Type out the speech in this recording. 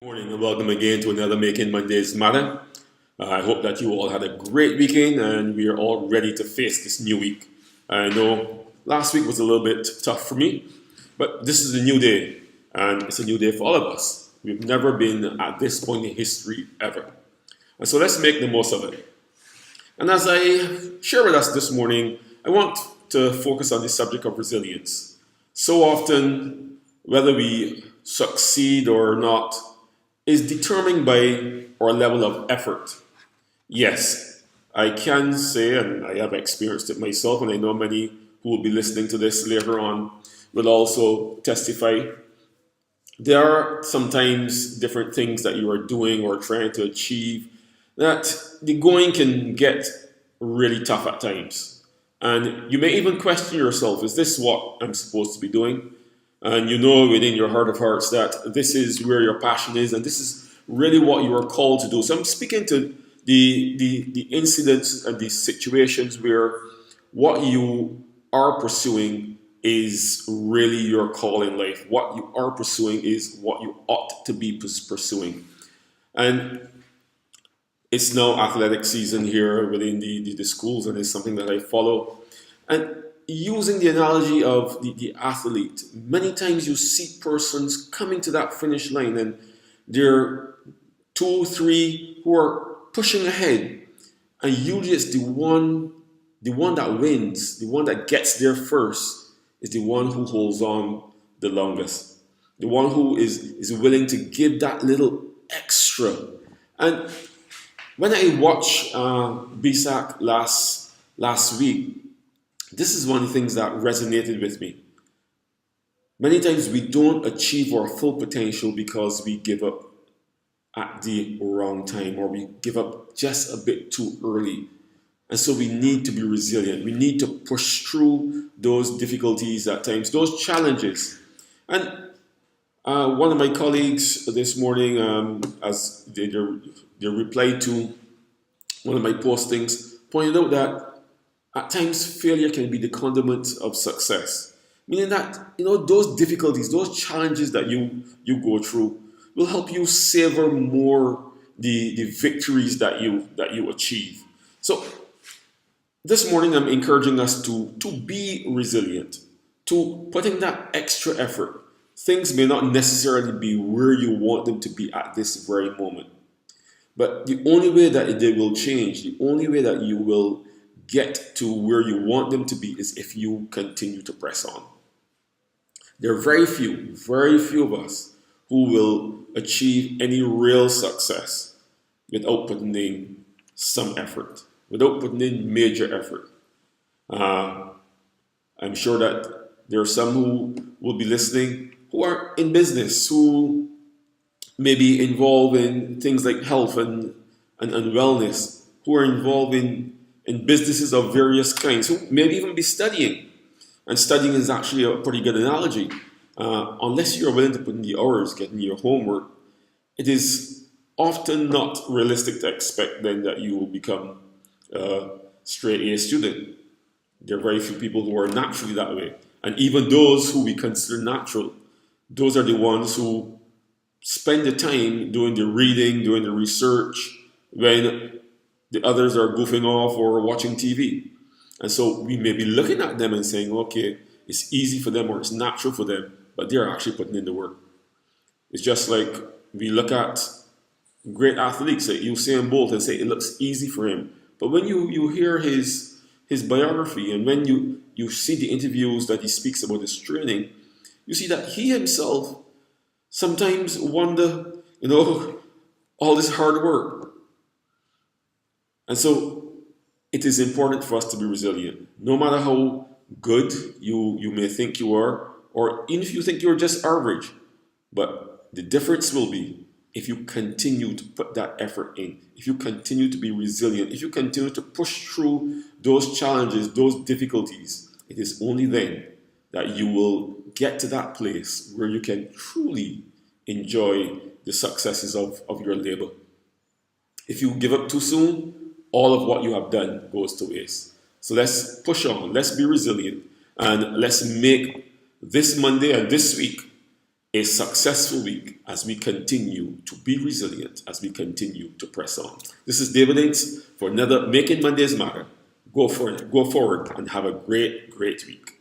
Morning and welcome again to another Making Mondays Matter. I hope that you all had a great weekend and we are all ready to face this new week. I know last week was a little bit tough for me, but this is a new day and it's a new day for all of us. We've never been at this point in history ever. And so let's make the most of it. And as I share with us this morning, I want to focus on the subject of resilience. So often, whether we succeed or not, is determined by our level of effort. Yes, I can say, and I have experienced it myself, and I know many who will be listening to this later on will also testify. There are sometimes different things that you are doing or trying to achieve that the going can get really tough at times. And you may even question yourself, is this what I'm supposed to be doing? And you know within your heart of hearts that this is where your passion is and this is really what you are called to do. So I'm speaking to the incidents and the situations where what you are pursuing is really your call in life. What you are pursuing is what you ought to be pursuing. And it's now athletic season here within the schools, and it's something that I follow. And using the analogy of the athlete, many times you see persons coming to that finish line and they're two, three who are pushing ahead. And usually it's the one that wins, the one that gets there first, is the one who holds on the longest. The one who is willing to give that little extra. And when I watched BSAC last week, this is one of the things that resonated with me. Many times we don't achieve our full potential because we give up at the wrong time or we give up just a bit too early. And so we need to be resilient. We need to push through those difficulties at times, those challenges. And one of my colleagues this morning, as they replied to one of my postings, pointed out that at times failure can be the condiment of success. Meaning that, those difficulties, those challenges that you go through will help you savor more the victories that you achieve. So this morning I'm encouraging us to be resilient, to put in that extra effort. Things may not necessarily be where you want them to be at this very moment. But the only way that they will change, the only way that you will get to where you want them to be is if you continue to press on. There are very few of us who will achieve any real success without putting in some effort, without putting in major effort. I'm sure that there are some who will be listening who are in business, who may be involved in things like health and wellness, who are involved in businesses of various kinds, who maybe even be studying. And studying is actually a pretty good analogy. Unless you're willing to put in the hours, getting your homework, it is often not realistic to expect then that you will become a straight A student. There are very few people who are naturally that way. And even those who we consider natural, those are the ones who spend the time doing the reading, doing the research, when the others are goofing off or watching TV. And so we may be looking at them and saying, okay, it's easy for them or it's natural for them, but they're actually putting in the work. It's just like we look at great athletes like Usain Bolt and say it looks easy for him. But when you hear his biography and when you see the interviews that he speaks about his training, you see that he himself sometimes wonder, all this hard work. And so it is important for us to be resilient. No matter how good you may think you are, or even if you think you're just average, but the difference will be if you continue to put that effort in, if you continue to be resilient, if you continue to push through those challenges, those difficulties, it is only then that you will get to that place where you can truly enjoy the successes of your labor. If you give up too soon, all of what you have done goes to waste. So let's push on, let's be resilient, and let's make this Monday and this week a successful week as we continue to be resilient, as we continue to press on. This is David Inks for another Making Mondays Matter. Go for it, go forward, and have a great, great week.